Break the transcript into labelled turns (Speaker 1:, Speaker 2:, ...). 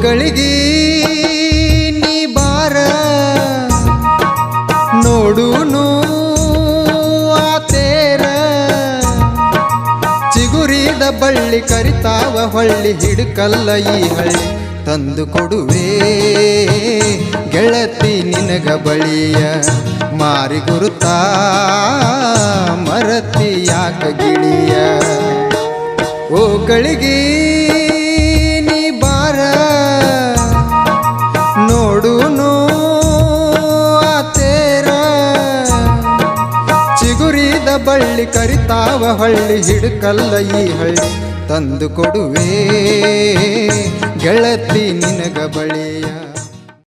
Speaker 1: ಗಳಿಗೆ ನೀ ಬಾರ ನೋಡುನು ಆತೇರ ಚಿಗುರಿದ ಬಳ್ಳಿ ಕರಿತಾವ ಹೊಳ್ಳಿ ಹಿಡುಕಲ್ಲ ಈ ಹಳ್ಳಿ ತಂದು ಕೊಡುವೆ ಗೆಳತಿ ನಿನಗ ಬಳಿಯ ಮಾರಿ ಗುರುತಾ ಮರತಿ ಯಾಕ ಗಿಳಿಯ ಓ ಗಳಿಗೆ ನೀ ಬಾರ ನೋಡುನು ಆತೇರ ಚಿಗುರಿದ ಬಳ್ಳಿ ಕರಿತಾವ ಹಳ್ಳಿ ಹಿಡುಕಲ್ಲ ಈ ಹಳ್ಳಿ ತಂದು ಕೊಡುವೆ ಗೆಳತಿ ನಿನಗ ಬಳಿಯ